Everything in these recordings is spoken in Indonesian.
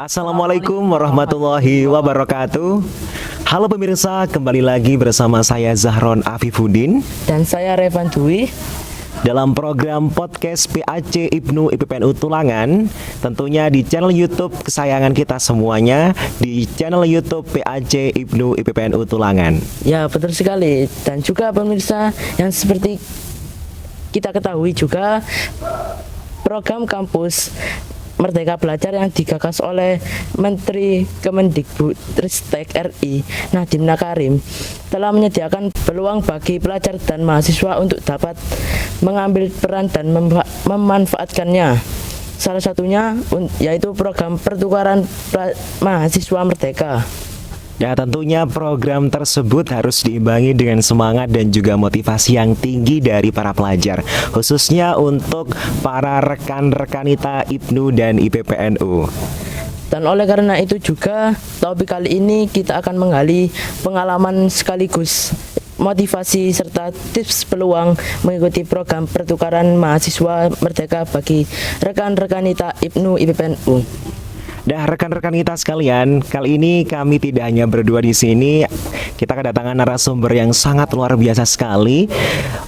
Assalamualaikum warahmatullahi wabarakatuh. Halo pemirsa, kembali lagi bersama saya Zahron Afifuddin dan saya Revan Dwi dalam program podcast PAC Ibnu IPPNU Tulangan, tentunya di channel YouTube kesayangan kita semuanya, di channel YouTube PAC Ibnu IPPNU Tulangan. Ya, betul sekali. Dan juga pemirsa, yang seperti kita ketahui juga, program kampus Merdeka Belajar yang digagas oleh Menteri Kemendikbudristek RI Nadiem Makarim telah menyediakan peluang bagi pelajar dan mahasiswa untuk dapat mengambil peran dan memanfaatkannya. Salah satunya yaitu program pertukaran mahasiswa merdeka. Ya, tentunya program tersebut harus diimbangi dengan semangat dan juga motivasi yang tinggi dari para pelajar, khususnya untuk para rekan-rekan kita IPNU dan IPPNU. Dan oleh karena itu juga, topik kali ini kita akan menggali pengalaman sekaligus motivasi serta tips peluang mengikuti program pertukaran mahasiswa merdeka bagi rekan-rekan kita IPNU IPPNU. Dah rekan-rekan kita sekalian, kali ini kami tidak hanya berdua di sini, kita kedatangan narasumber yang sangat luar biasa sekali.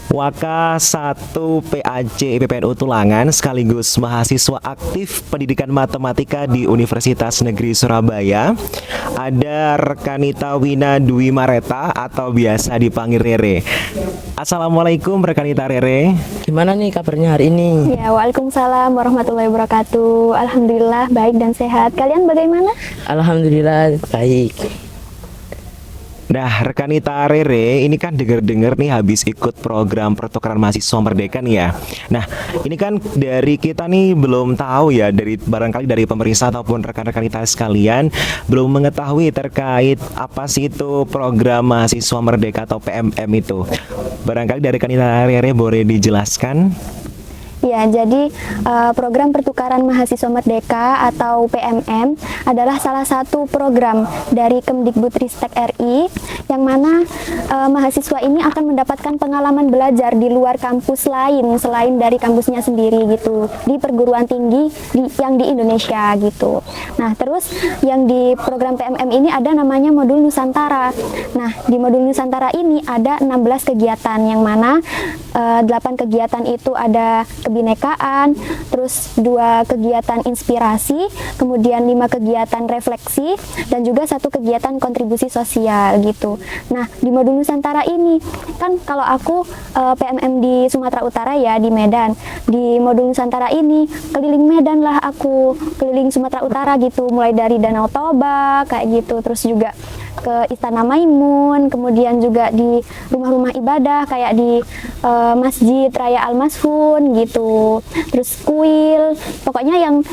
Waka 1 PAC IPPNU Tulangan sekaligus mahasiswa aktif pendidikan matematika di Universitas Negeri Surabaya. Ada Rekanita Wina Dwi Mareta atau biasa dipanggil Rere. Assalamualaikum Rekanita Rere. Gimana nih kabarnya hari ini? Ya, waalaikumsalam warahmatullahi wabarakatuh. Alhamdulillah baik dan sehat. Kalian bagaimana? Alhamdulillah baik. Nah, Rekanita Rere, ini kan denger-denger nih habis ikut program pertukaran mahasiswa merdeka nih ya. Nah, ini kan dari kita nih belum tahu ya, dari barangkali dari pemerintah ataupun rekan-rekan kita sekalian belum mengetahui terkait apa sih itu program mahasiswa merdeka atau PMM itu. Barangkali dari Rekanita Rere boleh dijelaskan? Ya, jadi program pertukaran mahasiswa merdeka atau PMM adalah salah satu program dari Kemdikbudristek RI yang mana mahasiswa ini akan mendapatkan pengalaman belajar di luar kampus lain selain dari kampusnya sendiri gitu, di perguruan tinggi yang di Indonesia gitu. Nah, terus yang di program PMM ini ada namanya modul Nusantara. Nah, di modul Nusantara ini ada 16 kegiatan yang mana 8 kegiatan itu ada kebinekaan, terus 2 kegiatan inspirasi, kemudian 5 kegiatan refleksi, dan juga 1 kegiatan kontribusi sosial gitu. Nah, di modul Nusantara ini kan kalau aku PMM di Sumatera Utara ya, di Medan. Di modul Nusantara ini keliling Medan lah aku, keliling Sumatera Utara gitu, mulai dari Danau Toba kayak gitu, terus juga ke Istana Maimun, kemudian juga di rumah-rumah ibadah kayak di Masjid Raya Al-Masfun gitu, terus kuil, pokoknya yang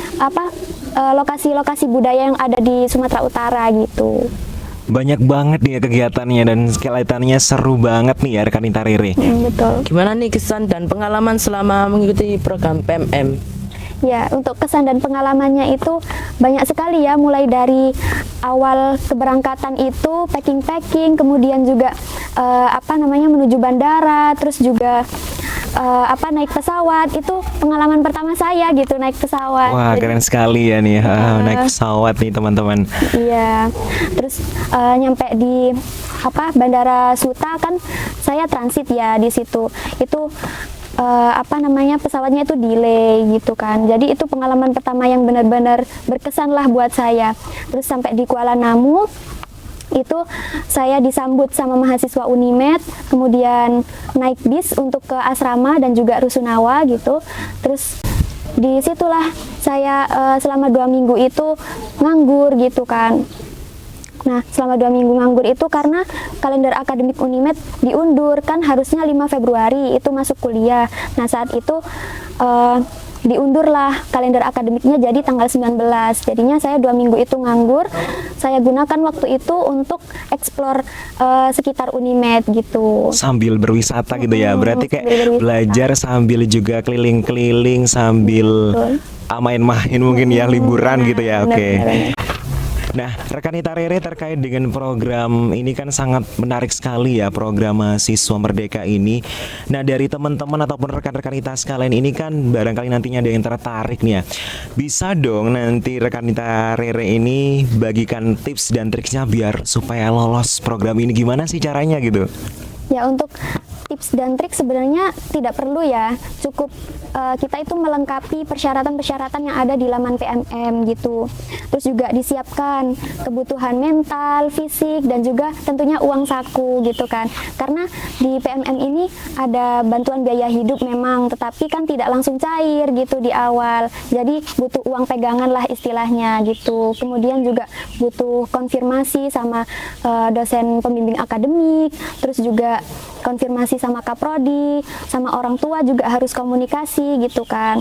lokasi-lokasi budaya yang ada di Sumatera Utara gitu. Banyak banget nih ya kegiatannya dan kelihatannya seru banget nih ya Rekanita Rere. Betul. Gimana nih kesan dan pengalaman selama mengikuti program PMM? Ya, untuk kesan dan pengalamannya itu banyak sekali ya, mulai dari awal keberangkatan itu packing-packing, kemudian juga menuju bandara, terus juga naik pesawat. Itu pengalaman pertama saya gitu, naik pesawat. Wah, keren sekali ya nih, naik pesawat nih teman-teman. Iya, terus nyampe di Bandara Suta kan saya transit ya di situ. Itu pesawatnya itu delay gitu kan. Jadi itu pengalaman pertama yang benar-benar berkesan lah buat saya. Terus sampai di Kuala Namu itu saya disambut sama mahasiswa Unimed, kemudian naik bis untuk ke asrama dan juga Rusunawa gitu. Terus di situlah saya selama 2 minggu itu nganggur gitu kan. Nah, selama 2 minggu nganggur itu karena kalender akademik Unimed diundur, kan harusnya 5 Februari itu masuk kuliah. Nah, saat itu diundurlah kalender akademiknya jadi tanggal 19. Jadinya saya 2 minggu itu nganggur. Saya gunakan waktu itu untuk explore sekitar Unimed gitu. Sambil berwisata gitu ya. Berarti kayak belajar sambil juga keliling-keliling sambil main-main mungkin ya, liburan gitu ya. Oke. Nah, rekanita Rere terkait dengan program ini kan sangat menarik sekali ya, program mahasiswa merdeka ini. Nah, dari teman-teman ataupun rekan-rekan kita sekalian ini kan barangkali nantinya ada yang tertarik nih ya. Bisa dong nanti rekanita Rere ini bagikan tips dan triknya biar supaya lolos program ini, gimana sih caranya gitu? Ya, untuk tips dan trik sebenarnya tidak perlu ya, cukup kita itu melengkapi persyaratan-persyaratan yang ada di laman PMM gitu. Terus juga disiapkan kebutuhan mental, fisik, dan juga tentunya uang saku gitu kan. Karena di PMM ini ada bantuan biaya hidup memang, tetapi kan tidak langsung cair gitu di awal. Jadi butuh uang pegangan lah istilahnya gitu. Kemudian juga butuh konfirmasi sama dosen pembimbing akademik, terus juga konfirmasi sama kaprodi, sama orang tua juga harus komunikasi gitu kan.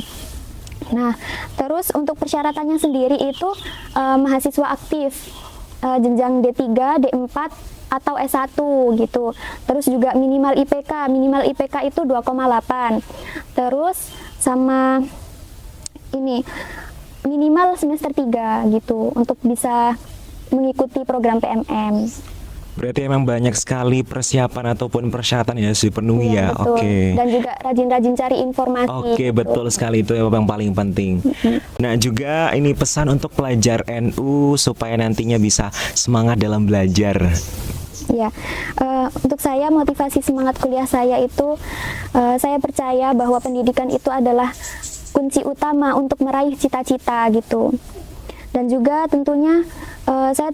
Nah, terus untuk persyaratannya sendiri itu mahasiswa aktif jenjang D3, D4 atau S1 gitu. Terus juga minimal IPK itu 2,8. Terus sama ini minimal semester 3 gitu untuk bisa mengikuti program PMM. Berarti emang banyak sekali persiapan ataupun persyaratan yang harus dipenuhi ya. Betul. Oke. Dan juga rajin-rajin cari informasi. Oke, gitu. betul sekali, itu yang paling penting. Nah, juga ini pesan untuk pelajar NU supaya nantinya bisa semangat dalam belajar. Ya, untuk saya motivasi semangat kuliah saya itu saya percaya bahwa pendidikan itu adalah kunci utama untuk meraih cita-cita gitu. Dan juga tentunya saya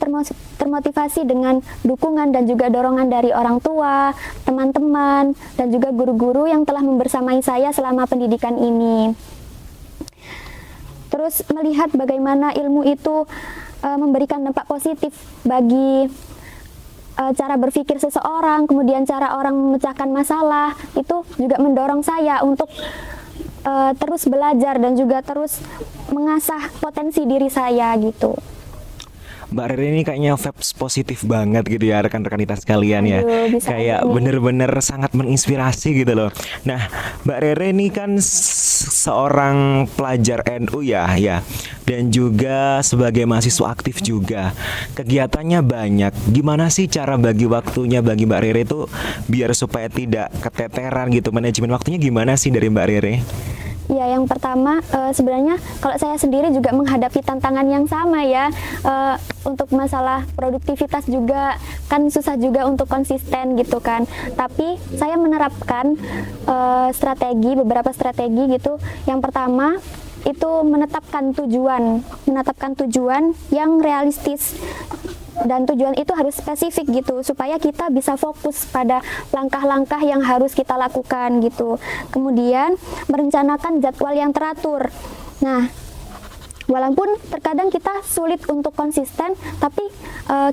termotivasi dengan dukungan dan juga dorongan dari orang tua, teman-teman, dan juga guru-guru yang telah membersamai saya selama pendidikan ini. Terus melihat bagaimana ilmu itu memberikan dampak positif bagi cara berpikir seseorang, kemudian cara orang memecahkan masalah, itu juga mendorong saya untuk terus belajar dan juga terus mengasah potensi diri saya gitu. Mbak Rere ini kayaknya vibes positif banget gitu ya rekan-rekan kita sekalian ya. Aduh, bisa Kayak aja nih. bener-bener sangat menginspirasi gitu loh. Nah, Mbak Rere ini kan seorang pelajar NU ya. Dan juga sebagai mahasiswa aktif juga. Kegiatannya banyak. Gimana sih cara bagi waktunya bagi Mbak Rere itu biar supaya tidak keteteran gitu? Manajemen waktunya gimana sih dari Mbak Rere? Ya, yang pertama sebenarnya kalau saya sendiri juga menghadapi tantangan yang sama ya. Untuk masalah produktivitas juga kan susah juga untuk konsisten gitu kan. Tapi saya menerapkan beberapa strategi gitu. Yang pertama itu menetapkan tujuan yang realistis. Dan tujuan itu harus spesifik gitu supaya kita bisa fokus pada langkah-langkah yang harus kita lakukan gitu. Kemudian merencanakan jadwal yang teratur. Nah, walaupun terkadang kita sulit untuk konsisten, tapi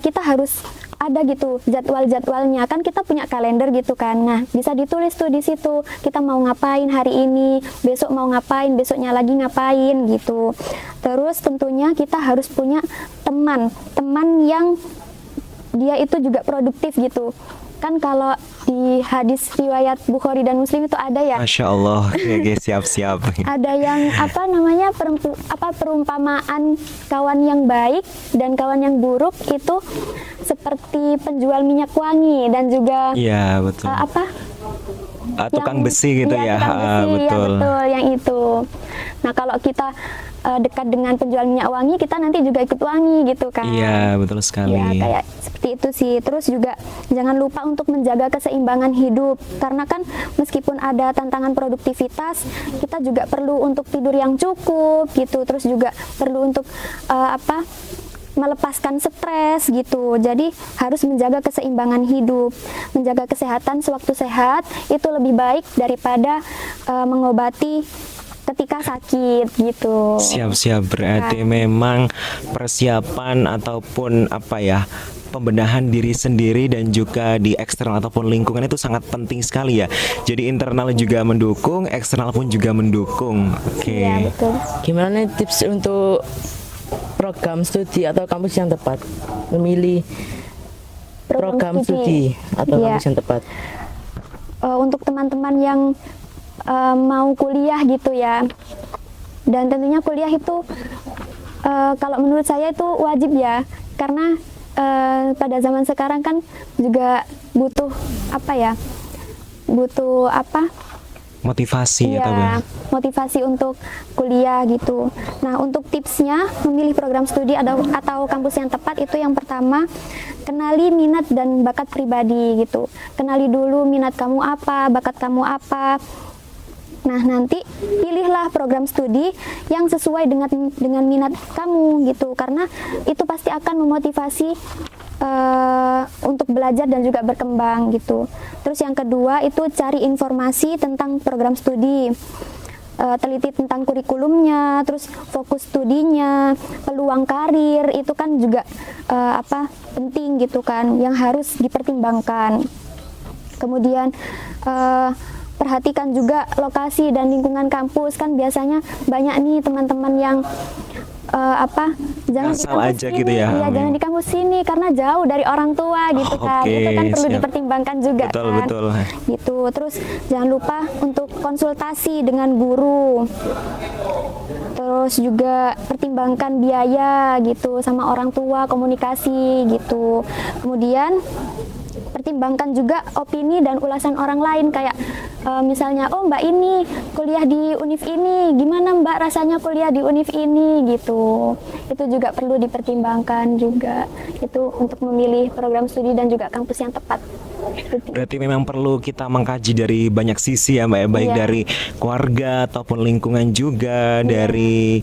kita harus ada gitu jadwal-jadwalnya. Kan kita punya kalender gitu kan. Nah, bisa ditulis tuh di situ. Kita mau ngapain hari ini, besok mau ngapain, besoknya lagi ngapain gitu. Terus tentunya kita harus punya teman yang dia itu juga produktif gitu. Kan kalau di hadis riwayat Bukhari dan Muslim itu ada ya. Masya Allah, oke, siap-siap. Ada yang perumpamaan kawan yang baik dan kawan yang buruk itu seperti penjual minyak wangi dan juga Iya, betul. Tukang besi gitu ya. Tukang besi, Betul. ya betul, yang itu. Nah, kalau kita dekat dengan penjual minyak wangi, kita nanti juga ikut wangi gitu kan. Iya, betul sekali. Ya, kayak seperti itu sih. Terus juga jangan lupa untuk menjaga keseimbangan hidup. Karena kan meskipun ada tantangan produktivitas, kita juga perlu untuk tidur yang cukup gitu. Terus juga perlu untuk melepaskan stres gitu. Jadi harus menjaga keseimbangan hidup, menjaga kesehatan sewaktu sehat itu lebih baik daripada mengobati ketika sakit gitu. Siap-siap, berarti memang persiapan ataupun pembenahan diri sendiri dan juga di eksternal ataupun lingkungan itu sangat penting sekali ya. Jadi internal juga mendukung, eksternal pun juga mendukung. Oke. Iya, betul. Gimana nih tips untuk program studi atau kampus yang tepat? Memilih program studi atau Iya. kampus yang tepat. Untuk teman-teman yang mau kuliah gitu ya, dan tentunya kuliah itu kalau menurut saya itu wajib ya, karena pada zaman sekarang kan juga butuh Motivasi atau iya, motivasi untuk kuliah gitu. Nah, untuk tipsnya memilih program studi atau kampus yang tepat itu yang pertama, kenali minat dan bakat pribadi gitu. Kenali dulu minat kamu apa, bakat kamu apa. Nah, nanti pilihlah program studi yang sesuai dengan minat kamu gitu, karena itu pasti akan memotivasi untuk belajar dan juga berkembang gitu. Terus yang kedua itu cari informasi tentang program studi, teliti tentang kurikulumnya, terus fokus studinya, peluang karir itu kan juga penting gitu kan, yang harus dipertimbangkan. Kemudian perhatikan juga lokasi dan lingkungan kampus, kan biasanya banyak nih teman-teman yang jangan di Asal kampus aja sini, gitu ya. iya, jangan di kampus sini karena jauh dari orang tua gitu kan. Oke, Itu kan perlu siap. dipertimbangkan juga Betul, kan. betul. Gitu. Terus jangan lupa untuk konsultasi dengan guru. Terus juga pertimbangkan biaya gitu sama orang tua, komunikasi gitu. Kemudian pertimbangkan juga opini dan ulasan orang lain, kayak misalnya, oh mbak ini kuliah di univ ini, gimana mbak rasanya kuliah di univ ini gitu. Itu juga perlu dipertimbangkan juga, itu untuk memilih program studi dan juga kampus yang tepat. Berarti memang perlu kita mengkaji dari banyak sisi ya Mbak ya, baik Iya. dari keluarga ataupun lingkungan juga, dari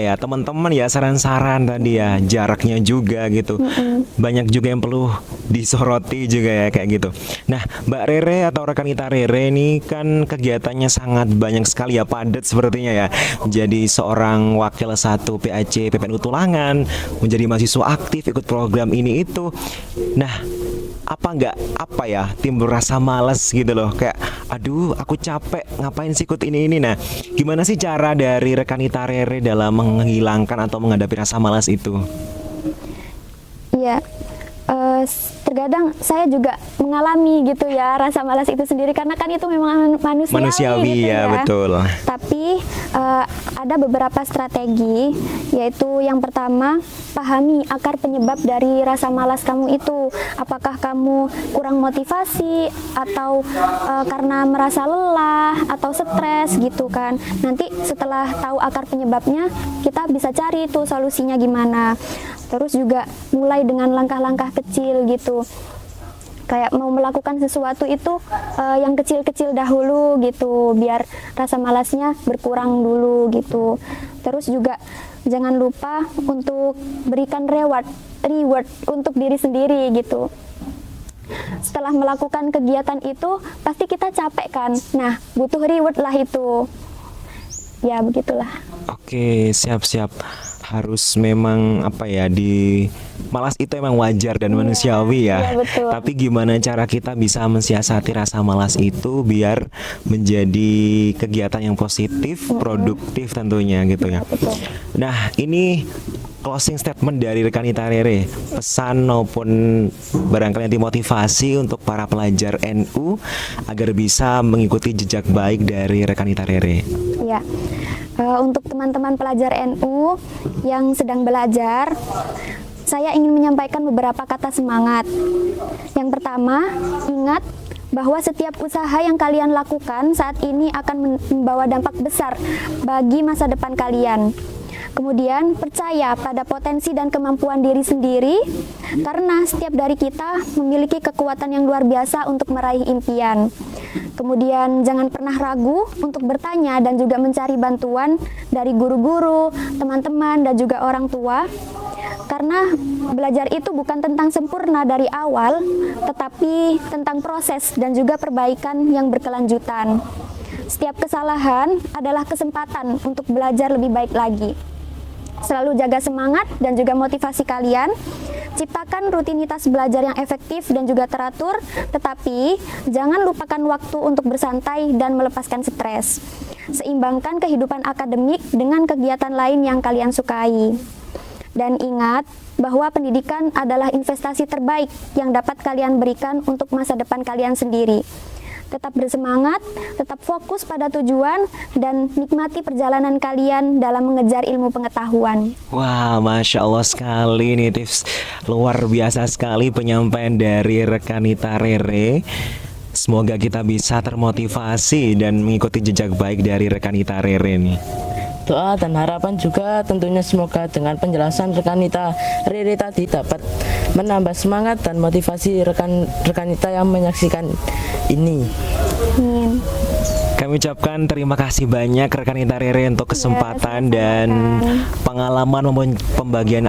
teman-teman ya, saran-saran tadi ya, jaraknya juga gitu. Banyak juga yang perlu disoroti juga ya kayak gitu. Nah, Mbak Rere atau rekan kita Rere ini kan kegiatannya sangat banyak sekali ya, padat sepertinya ya. Jadi seorang wakil 1 PAC PPNU Tulangan, menjadi mahasiswa aktif ikut program ini itu. Nah, timbul rasa malas gitu loh, kayak aduh aku capek ngapain sih ikut ini. Nah, gimana sih cara dari rekan kita Rere dalam menghilangkan atau menghadapi rasa malas itu? Iya, terkadang saya juga mengalami gitu ya rasa malas itu sendiri, karena kan itu memang manusiawi gitu ya, betul. Tapi ada beberapa strategi, yaitu yang pertama, pahami akar penyebab dari rasa malas kamu itu. Apakah kamu kurang motivasi atau karena merasa lelah atau stres gitu kan. Nanti setelah tahu akar penyebabnya, kita bisa cari tuh solusinya gimana. Terus juga mulai dengan langkah-langkah kecil gitu. Kayak mau melakukan sesuatu itu yang kecil-kecil dahulu gitu, biar rasa malasnya berkurang dulu gitu. Terus juga jangan lupa untuk berikan reward untuk diri sendiri gitu. Setelah melakukan kegiatan itu pasti kita capek kan. Nah, butuh reward lah itu. Ya, begitulah. Oke, siap-siap. Harus memang malas itu emang wajar dan manusiawi ya. Iya, betul. Tapi gimana cara kita bisa mensiasati rasa malas itu biar menjadi kegiatan yang positif, produktif tentunya gitu ya. Betul. Nah, ini closing statement dari rekan kita Rere, pesan maupun barangkali nanti motivasi untuk para pelajar NU agar bisa mengikuti jejak baik dari rekan kita Rere. Ya, untuk teman-teman pelajar NU yang sedang belajar, saya ingin menyampaikan beberapa kata semangat. Yang pertama, ingat bahwa setiap usaha yang kalian lakukan saat ini akan membawa dampak besar bagi masa depan kalian. Kemudian percaya pada potensi dan kemampuan diri sendiri, karena setiap dari kita memiliki kekuatan yang luar biasa untuk meraih impian. Kemudian jangan pernah ragu untuk bertanya dan juga mencari bantuan dari guru-guru, teman-teman, dan juga orang tua. Karena belajar itu bukan tentang sempurna dari awal, tetapi tentang proses dan juga perbaikan yang berkelanjutan. Setiap kesalahan adalah kesempatan untuk belajar lebih baik lagi. Selalu jaga semangat dan juga motivasi kalian. Ciptakan rutinitas belajar yang efektif dan juga teratur, tetapi jangan lupakan waktu untuk bersantai dan melepaskan stres. Seimbangkan kehidupan akademik dengan kegiatan lain yang kalian sukai. Dan ingat bahwa pendidikan adalah investasi terbaik yang dapat kalian berikan untuk masa depan kalian sendiri. tetap bersemangat, tetap fokus pada tujuan, dan nikmati perjalanan kalian dalam mengejar ilmu pengetahuan. Wah, Masya Allah sekali nih tips. Luar biasa sekali penyampaian dari rekanita Rere. Semoga kita bisa termotivasi dan mengikuti jejak baik dari rekanita Rere nih. Doa dan harapan juga tentunya semoga dengan penjelasan rekanita Rere tadi dapat menambah semangat dan motivasi rekanita yang menyaksikan ini. Amin. Kami ucapkan terima kasih banyak rekanita Rere untuk kesempatan dan pengalaman maupun pembagian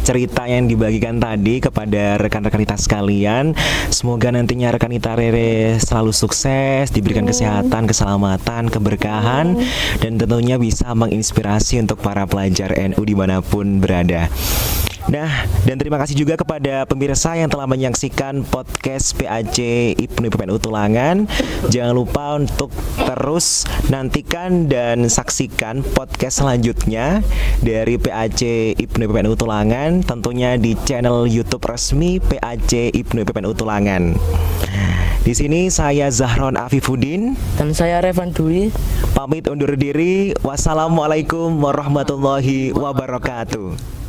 cerita yang dibagikan tadi kepada rekan-rekan kita sekalian. Semoga nantinya rekanita Rere selalu sukses, diberikan kesehatan, keselamatan, keberkahan, dan tentunya bisa menginspirasi untuk para pelajar NU dimanapun berada. Nah, dan terima kasih juga kepada pemirsa yang telah menyaksikan podcast PAJ IPNU PPNU Tulangan. Jangan lupa untuk terus nantikan dan saksikan podcast selanjutnya dari PAJ IPNU PPNU Tulangan, tentunya di channel YouTube resmi PAJ IPNU PPNU Tulangan. Di sini saya Zahron Afifuddin Dan saya Revan Dwi. pamit undur diri. Wassalamualaikum warahmatullahi wabarakatuh.